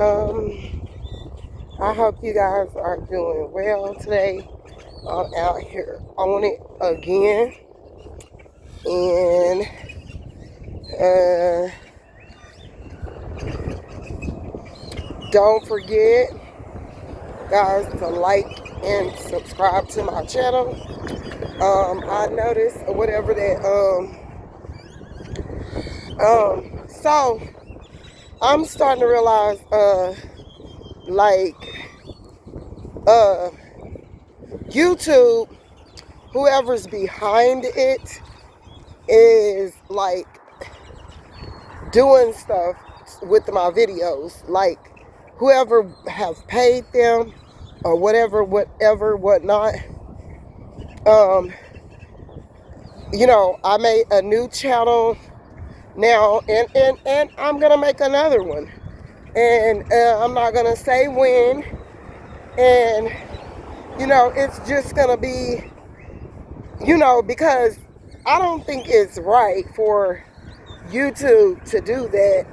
I hope you guys are doing well today. I'm out here on it again. And don't forget, guys, to like and subscribe to my channel. I noticed or whatever that so I'm starting to realize like YouTube, whoever's behind it is like doing stuff with my videos, like whoever have paid them or whatnot. I made a new channel now, and I'm gonna make another one, and I'm not gonna say when, and it's just gonna be, because I don't think it's right for YouTube to do that.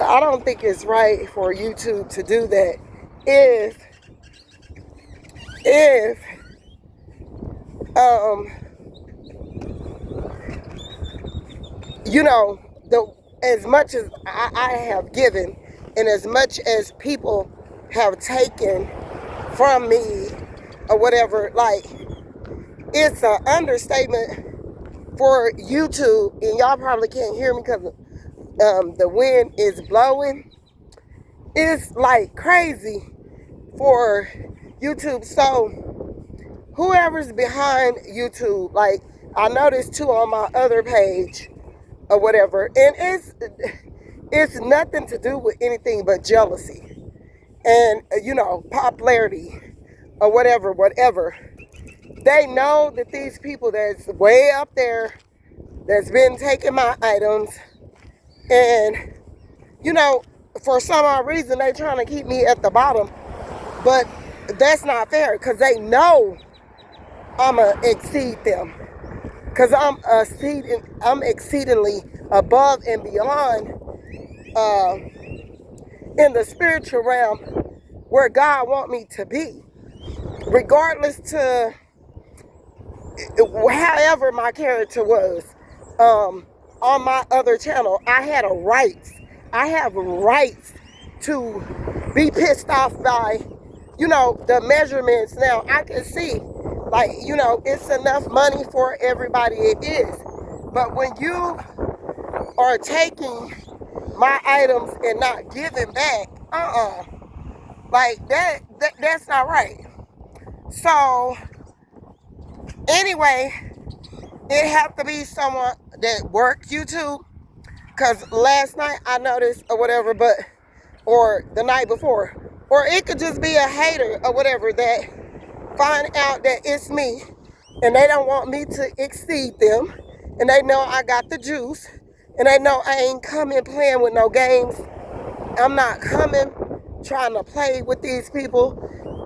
I don't think it's right for YouTube to do that if the as much as I have given and as much as people have taken from me or whatever, like, it's an understatement for YouTube, and y'all probably can't hear me because the wind is blowing. It's like crazy for YouTube. So whoever's behind YouTube, like, I noticed too on my other page or whatever, and it's nothing to do with anything but jealousy and popularity or whatever. They know that these people that's way up there, that's been taking my items, and for some odd reason they trying to keep me at the bottom, but that's not fair because they know I'ma exceed them, because I'm exceedingly above and beyond in the spiritual realm where God want me to be, regardless to however my character was. On my other channel, I have rights to be pissed off by the measurements. Now I can see, like, it's enough money for everybody, it is, but when you are taking my items and not giving back, like that's not right. So anyway, it have to be someone that work YouTube, because last night I noticed or whatever, or the night before, or it could just be a hater or whatever that find out that it's me and they don't want me to exceed them, and they know I got the juice, and they know I ain't coming playing with no games. I'm not coming trying to play with these people.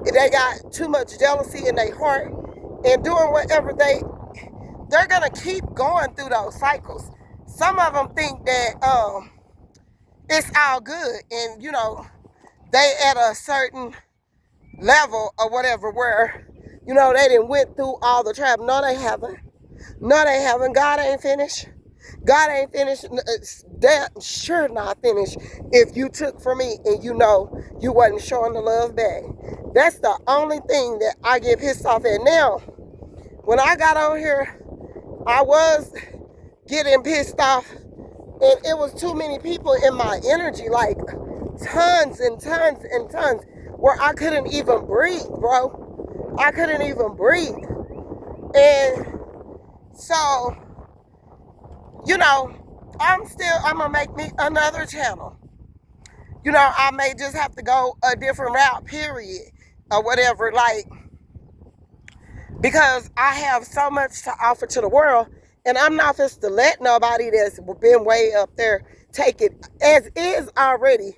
They got too much jealousy in their heart and doing whatever they're gonna keep going through those cycles. Some of them think that it's all good, and they at a certain level or whatever where they didn't went through all the trap. No, they haven't. God ain't finished. God ain't finished. Damn sure not finished if you took from me and you wasn't showing the love back. That's the only thing that I get pissed off at. Now, when I got on here, I was getting pissed off, and it was too many people in my energy, like tons and tons and tons, where I couldn't even breathe, bro. I couldn't even breathe. And so, I'm gonna make me another channel. I may just have to go a different route, period, or whatever, like, because I have so much to offer to the world, and I'm not just to let nobody that's been way up there take it as is already.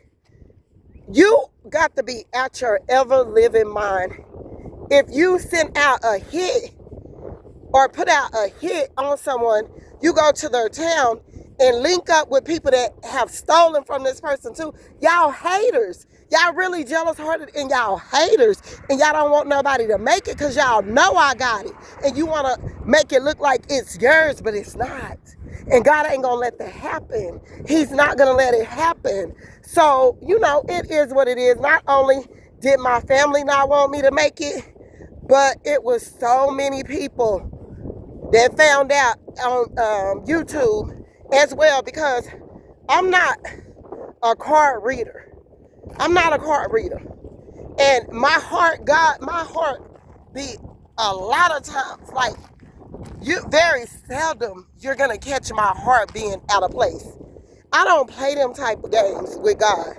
You got to be at your ever-living mind. If you send out a hit or put out a hit on someone, you go to their town and link up with people that have stolen from this person too. Y'all haters. Y'all really jealous hearted and y'all haters. And y'all don't want nobody to make it because y'all know I got it. And you want to make it look like it's yours, but it's not. And God ain't going to let that happen. He's not going to let it happen. So, it is what it is. Not only did my family not want me to make it, but it was so many people that found out on YouTube as well, because I'm not a card reader. I'm not a card reader. And my heart be a lot of times, like, very seldom you're going to catch my heart being out of place. I don't play them type of games with God.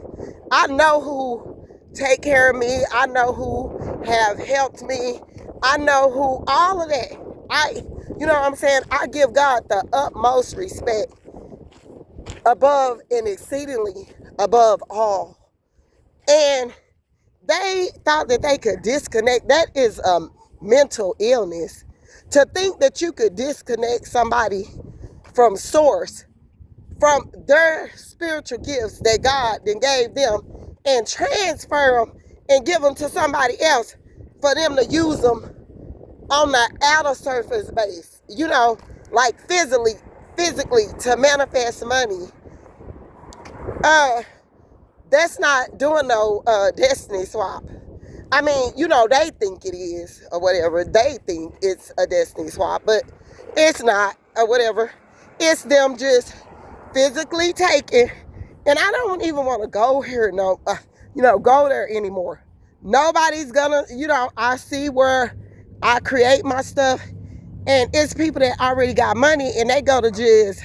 I know who take care of me. I know who have helped me. I know who, all of that. You know what I'm saying? I give God the utmost respect, above and exceedingly above all. And they thought that they could disconnect. That is a mental illness. To think that you could disconnect somebody from source, from their spiritual gifts that God then gave them, and transfer them and give them to somebody else for them to use them on the outer surface base, like physically to manifest money. That's not doing no destiny swap. I mean, they think it is or whatever. They think it's a destiny swap, but it's not or whatever. It's them just physically taking. And I don't even want to go here, go there anymore. Nobody's gonna, I see where I create my stuff, and it's people that already got money, and they go to just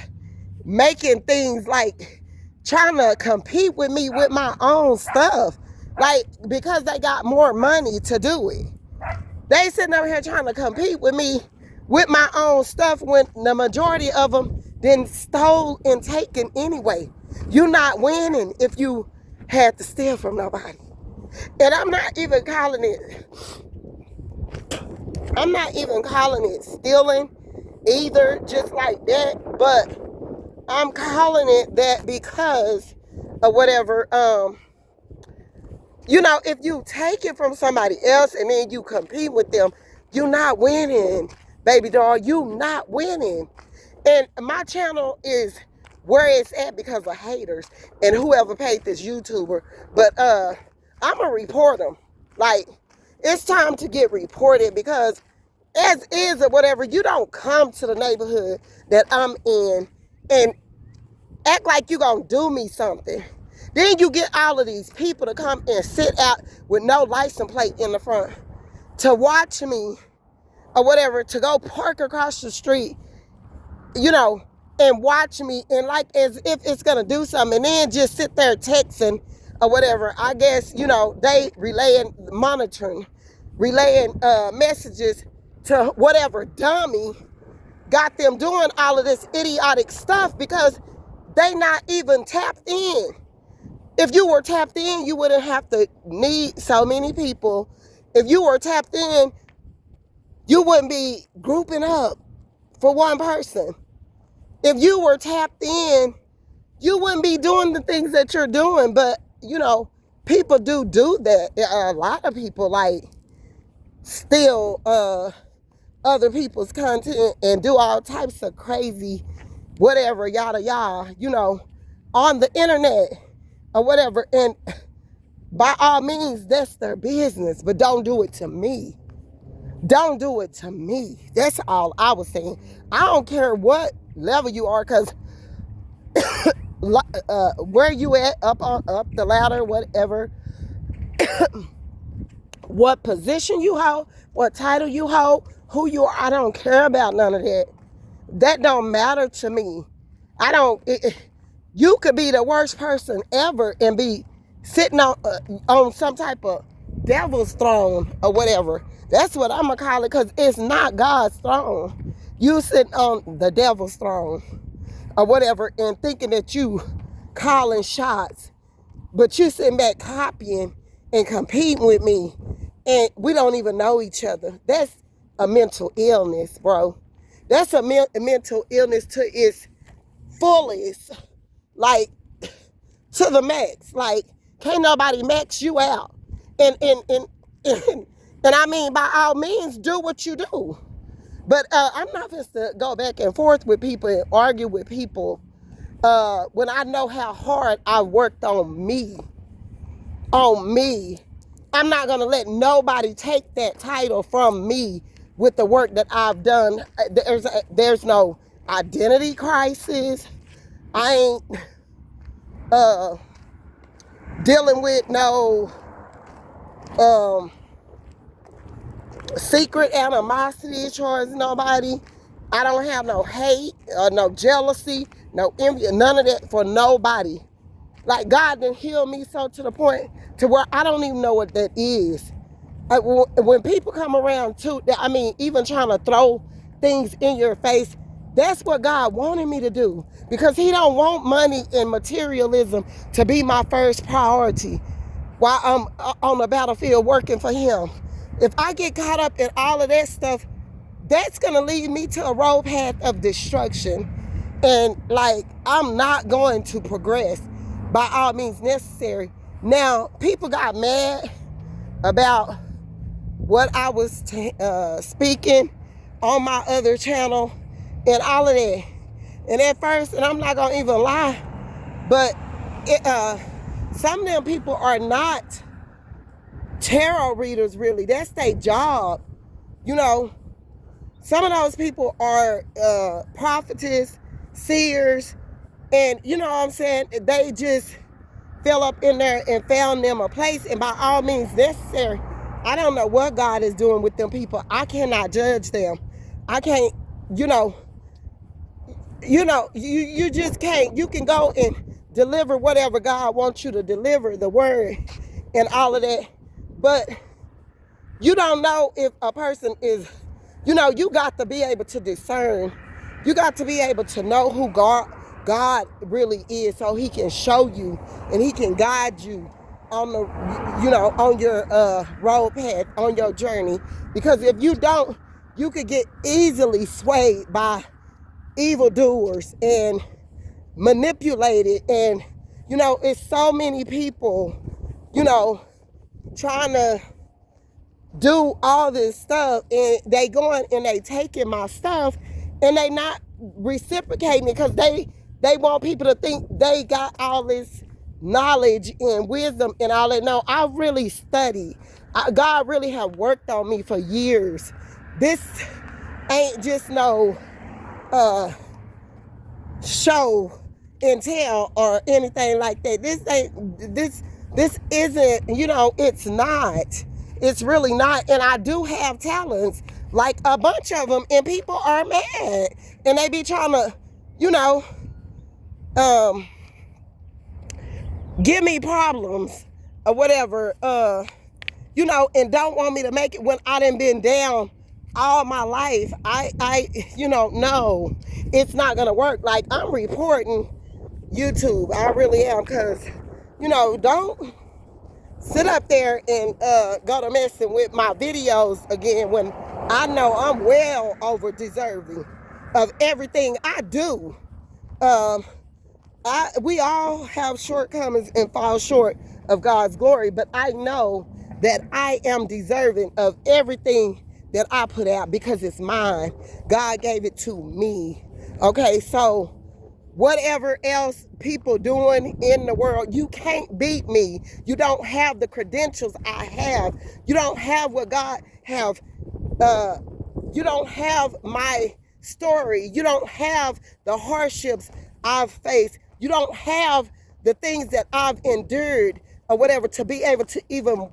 making things like trying to compete with me with my own stuff, like, because they got more money to do it. They sitting over here trying to compete with me with my own stuff when the majority of them then stole and taken anyway. You're not winning if you had to steal from nobody. And I'm not even calling it stealing either, just like that, but I'm calling it that because of whatever, if you take it from somebody else and then you compete with them, you're not winning, baby doll. You not winning. And my channel is where it's at because of haters and whoever paid this YouTuber. But I'm going to report them. Like, it's time to get reported, because as is or whatever, you don't come to the neighborhood that I'm in and act like you gonna do me something. Then you get all of these people to come and sit out with no license plate in the front to watch me or whatever, to go park across the street, and watch me, and like as if it's gonna do something, and then just sit there texting or whatever. I guess, they relaying messages to whatever dummy got them doing all of this idiotic stuff, because they not even tapped in. If you were tapped in, you wouldn't have to need so many people. If you were tapped in, you wouldn't be grouping up for one person. If you were tapped in, you wouldn't be doing the things that you're doing. But, people do that. A lot of people, like, steal other people's content and do all types of crazy whatever, yada yada, on the internet or whatever. And by all means, that's their business, but don't do it to me. Don't do it to me. That's all I was saying. I don't care what level you are, because where you at, up the ladder, whatever, what position you hold, what title you hold, who you are, I don't care about none of that. That don't matter to me. You could be the worst person ever and be sitting on some type of devil's throne or whatever. That's what I'm going to call it, because it's not God's throne. You sitting on the devil's throne or whatever and thinking that you calling shots, but you sitting back copying and competing with me, and we don't even know each other. That's a mental illness, bro. That's a mental illness to its fullest, like to the max. Like, can't nobody max you out. And I mean, by all means, do what you do. But I'm not just to go back and forth with people and argue with people when I know how hard I worked on me. On me. I'm not going to let nobody take that title from me with the work that I've done. There's no identity crisis. I ain't dealing with no secret animosity towards nobody. I don't have no hate or no jealousy, no envy, none of that for nobody. Like, God done healed me so to the point to where I don't even know what that is. When people come around too, I mean, even trying to throw things in your face, that's what God wanted me to do, because he don't want money and materialism to be my first priority while I'm on the battlefield working for him. If I get caught up in all of that stuff, that's going to lead me to a road path of destruction. And like, I'm not going to progress by all means necessary. Now, people got mad about what I was speaking on my other channel and all of that. And at first, and I'm not going to even lie, but some of them people are not tarot readers, really. That's their job. You know, some of those people are prophetess, seers, and you know what I'm saying? They just fell up in there and found them a place, and by all means necessary. I don't know what God is doing with them people. I cannot judge them. I can't, you just can't. You can go and deliver whatever God wants you to deliver, the word and all of that. But you don't know if a person is, you got to be able to discern. You got to be able to know who God really is, so he can show you and he can guide you on the, on your road path, on your journey. Because if you don't, you could get easily swayed by evildoers and manipulated. And, it's so many people, trying to do all this stuff, and they going and they taking my stuff and they not reciprocating it, because they want people to think they got all this knowledge and wisdom and all that. No, I really studied. God really have worked on me for years. This ain't just no show and tell or anything like that. This isn't, it's not. It's really not. And I do have talents, like a bunch of them, and people are mad. And they be trying to, give me problems or whatever, and don't want me to make it when I done been down all my life. No, it's not going to work. Like, I'm reporting YouTube. I really am, because, don't sit up there and go to messing with my videos again when I know I'm well over deserving of everything I do. We all have shortcomings and fall short of God's glory, but I know that I am deserving of everything that I put out, because it's mine. God gave it to me. Okay, so whatever else people doing in the world, you can't beat me. You don't have the credentials I have. You don't have what God have. You don't have my story. You don't have the hardships I've faced. You don't have the things that I've endured or whatever to be able to even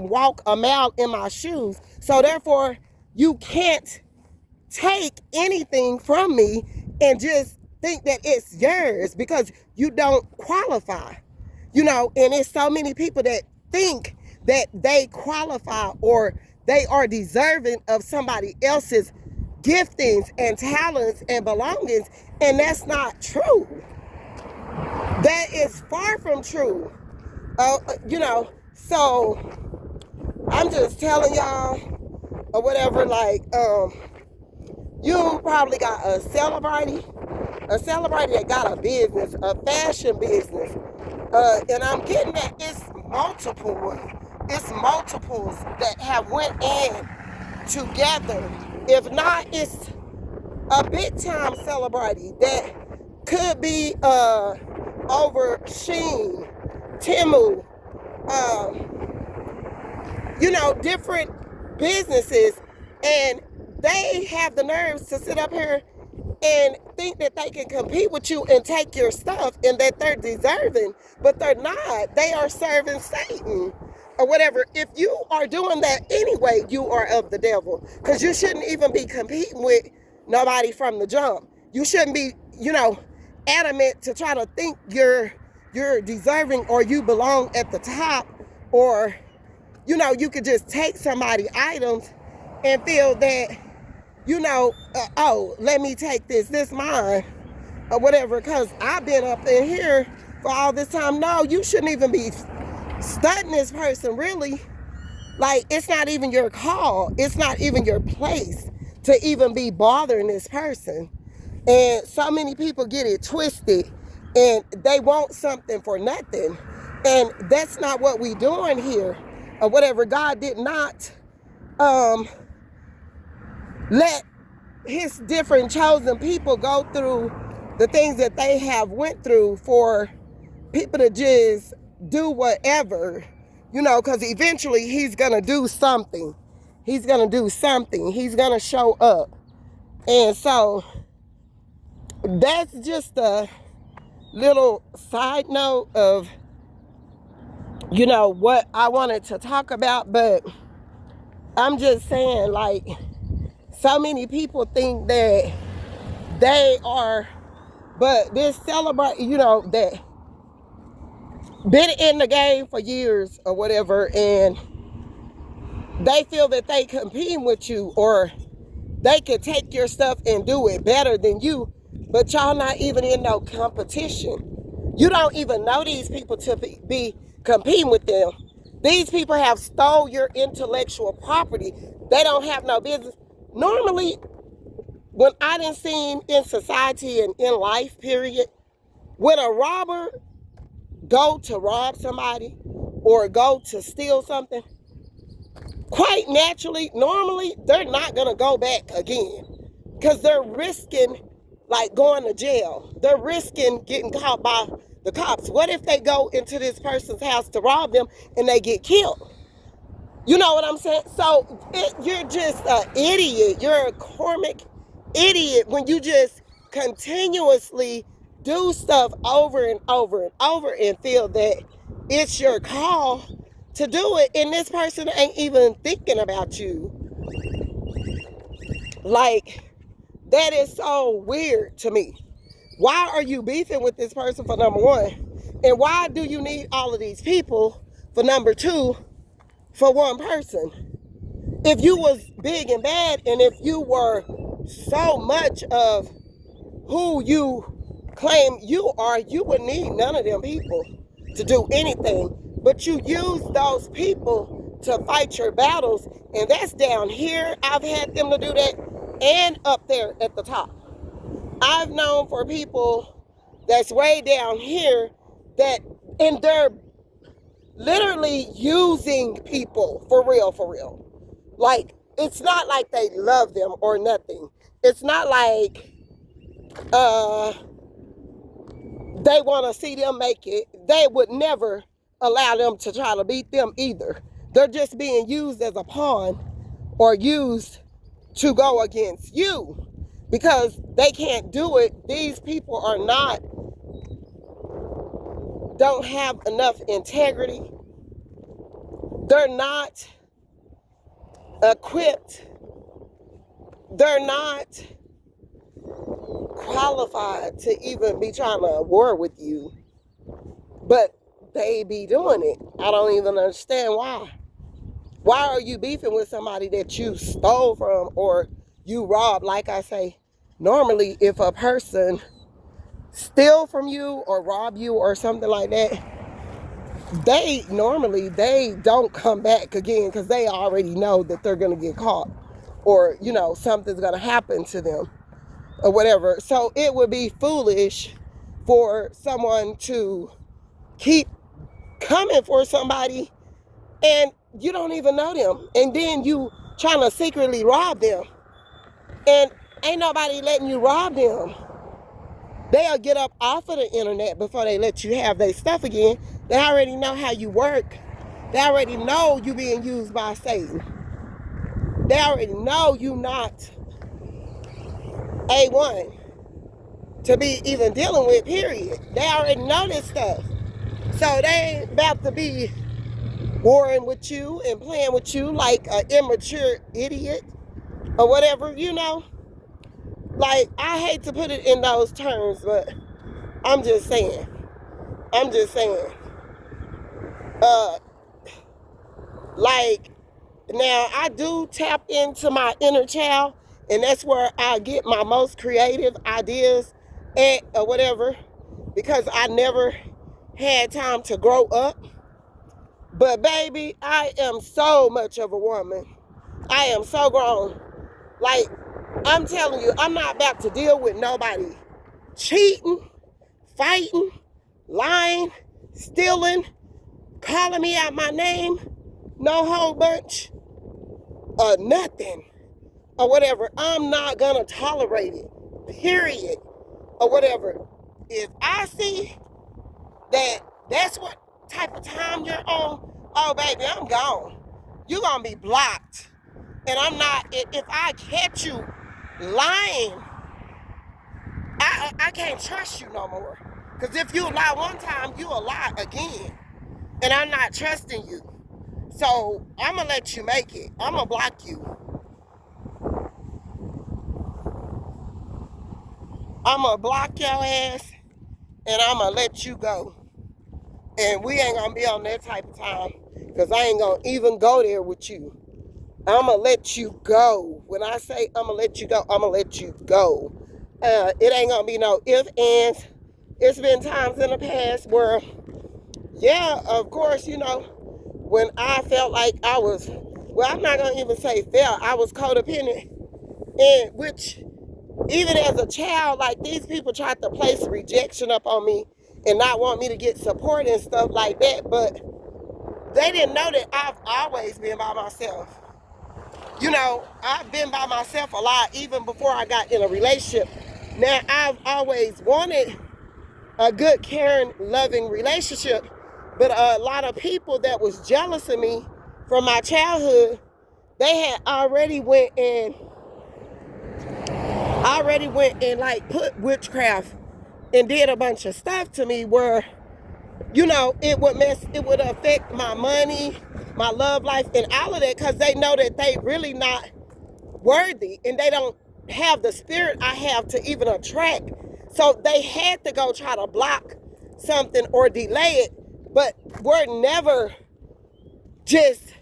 walk a mile in my shoes. So therefore, you can't take anything from me and just think that it's yours, because you don't qualify. And it's so many people that think that they qualify or they are deserving of somebody else's giftings and talents and belongings, and that's not true. That is far from true. So I'm just telling y'all or whatever, like, you probably got a celebrity a celebrity that got a business, a fashion business, and I'm getting that it's multiples that have went in together. If not, it's a big time celebrity that could be over Sheen, Timu, different businesses, and they have the nerves to sit up here and think that they can compete with you and take your stuff and that they're deserving, but they're not. They are serving Satan or whatever. If you are doing that anyway, you are of the devil, because you shouldn't even be competing with nobody from the jump. You shouldn't be, adamant to try to think you're deserving or you belong at the top, or you could just take somebody's items and feel that, oh, let me take this mine, or whatever, because I've been up in here for all this time. No, you shouldn't even be studying this person, really. Like, it's not even your call. It's not even your place to even be bothering this person. And so many people get it twisted, and they want something for nothing. And that's not what we doing here, or whatever. God did not let his different chosen people go through the things that they have went through for people to just do whatever, because eventually he's going to do something. He's going to do something. He's going to show up. And so that's just a little side note of, what I wanted to talk about. But I'm just saying, like, so many people think that they are, but this celebrate, that been in the game for years or whatever, and they feel that they competing with you, or they could take your stuff and do it better than you, but y'all not even in no competition. You don't even know these people to be competing with them. These people have stole your intellectual property. They don't have no business. Normally, when I done seen in society and in life, period, when a robber go to rob somebody or go to steal something, quite naturally, normally, they're not going to go back again, because they're risking, like, going to jail. They're risking getting caught by the cops. What if they go into this person's house to rob them and they get killed? You know what I'm saying? So you're just an idiot. You're a karmic idiot when you just continuously do stuff over and over and over and feel that it's your call to do it, and this person ain't even thinking about you. Like, that is so weird to me. Why are you beefing with this person, for number one? And why do you need all of these people, for number two, for one person? If you was big and bad, and if you were so much of who you claim you are, you would need none of them people to do anything. But you use those people to fight your battles, and that's down here. I've had them to do that, and up there at the top. I've known for people that's way down here that, and they're literally using people for real, for real. Like, it's not like they love them or nothing. It's not like they want to see them make it. They would never allow them to try to beat them either. They're just being used as a pawn, or used to go against you, because they can't do it. These people are not, don't have enough integrity. They're not equipped. They're not qualified to even be trying to war with you, but they be doing it. I don't even understand why. Why are you beefing with somebody that you stole from or you robbed? Like I say, normally if a person steal from you or rob you or something like that, they don't come back again, because they already know that they're going to get caught, or something's going to happen to them. or whatever. So it would be foolish for someone to keep coming for somebody and you don't even know them. And then you trying to secretly rob them. And ain't nobody letting you rob them. They'll get up off of the internet before they let you have their stuff again. They already know how you work. They already know you being used by Satan. They already know you not A1 to be even dealing with, period. They already know this stuff. So they ain't about to be warring with you and playing with you like an immature idiot or whatever, you know. Like, I hate to put it in those terms, but I'm just saying. I'm just saying. Like, now I do tap into my inner child, and that's where I get my most creative ideas at or whatever, because I never had time to grow up. But baby, I am so much of a woman. I am so grown. Like, I'm telling you, I'm not about to deal with nobody cheating, fighting, lying, stealing, calling me out my name, no whole bunch, or nothing, or whatever. I'm not gonna tolerate it, period, or whatever. If I see that that's what type of time you're on, oh baby, I'm gone. You're gonna be blocked. And I'm not, if I catch you lying, I can't trust you no more. Because if you lie one time, you'll lie again. And I'm not trusting you. So I'm going to let you make it. I'm going to block you. I'm going to block your ass and I'm going to let you go. And we ain't going to be on that type of time because I ain't going to even go there with you. I'm going to let you go. When I say I'm going to let you go, I'm going to let you go. It ain't going to be no ifs, ands. It's been times in the past where, yeah, of course, you know, when I felt like I was, well, I'm not going to even say felt, I was codependent. And which, even as a child, like these people tried to place rejection up on me and not want me to get support and stuff like that. But they didn't know that I've always been by myself. You know, I've been by myself a lot, even before I got in a relationship. Now, I've always wanted a good, caring, loving relationship. But a lot of people that was jealous of me from my childhood, they had already went and like put witchcraft and did a bunch of stuff to me where, you know, it would affect my money, my love life, and all of that, because they know that they really not worthy and they don't have the spirit I have to even attract. So they had to go try to block something or delay it, but we're never just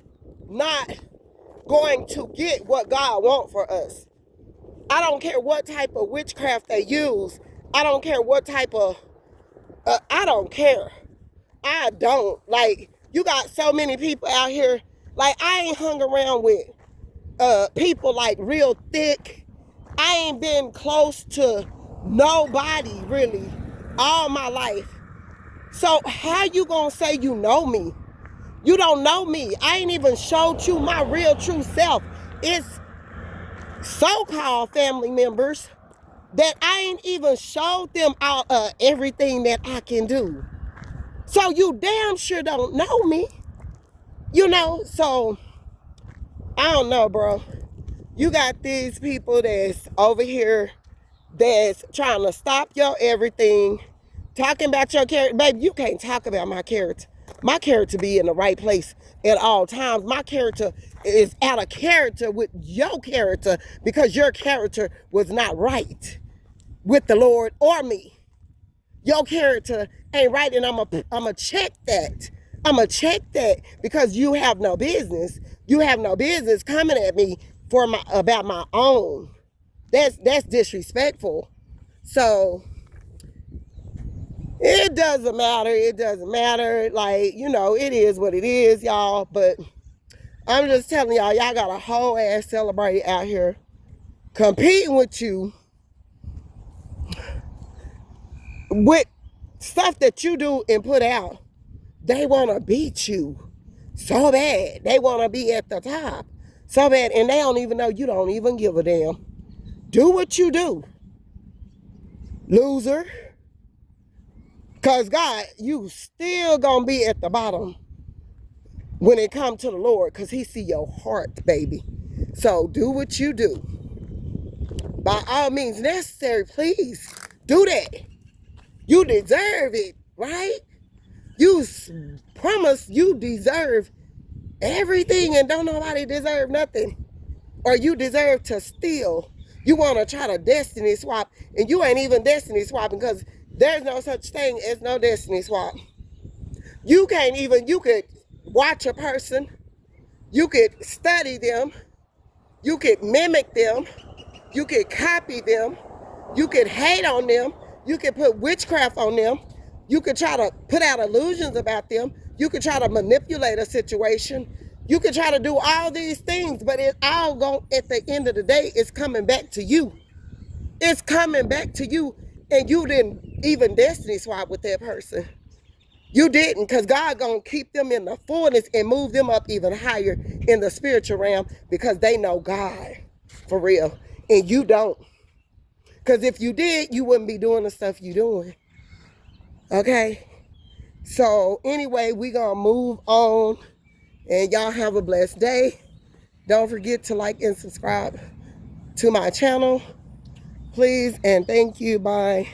not going to get what God wants for us. I don't care what type of witchcraft they use. I don't care what type of, I don't care. I don't. Like, you got so many people out here. Like, I ain't hung around with people like real thick. I ain't been close to nobody really all my life. So how you gonna say you know me? You don't know me. I ain't even showed you my real true self. It's so-called family members that I ain't even showed them all everything that I can do. So you damn sure don't know me. You know, so I don't know, bro. You got these people that's over here that's trying to stop your everything, talking about your character. Baby, you can't talk about my character. My character be in the right place at all times. My character is out of character with your character because your character was not right with the Lord or me. Your character ain't right, and I'ma check that. I'ma check that because you have no business. You have no business coming at me about my own. That's disrespectful. So it doesn't matter. It doesn't matter. Like, you know, it is what it is, y'all. But I'm just telling y'all got a whole ass celebrity out here competing with you with stuff that you do and put out, they want to beat you so bad. They want to be at the top so bad, and they don't even know you don't even give a damn. Do what you do, loser. Because God, you still going to be at the bottom when it comes to the Lord, because he see your heart, baby. So do what you do. By all means necessary, please do that. You deserve it, right? You promise you deserve everything, and don't nobody deserve nothing. Or you deserve to steal. You want to try to destiny swap, and you ain't even destiny swapping, because there's no such thing as no destiny swap. You can't even, you could watch a person, you could study them, you could mimic them, you could copy them, you could hate on them, you could put witchcraft on them, you could try to put out illusions about them, you could try to manipulate a situation, you could try to do all these things, but it all going, at the end of the day, it's coming back to you. It's coming back to you, and you didn't even destiny swap with that person. You didn't, because God gonna keep them in the fullness and move them up even higher in the spiritual realm, because they know God for real, and you don't. Because if you did, you wouldn't be doing the stuff you doing. Okay? So anyway, we gonna move on, and y'all have a blessed day. Don't forget to like and subscribe to my channel, please, and thank you. Bye.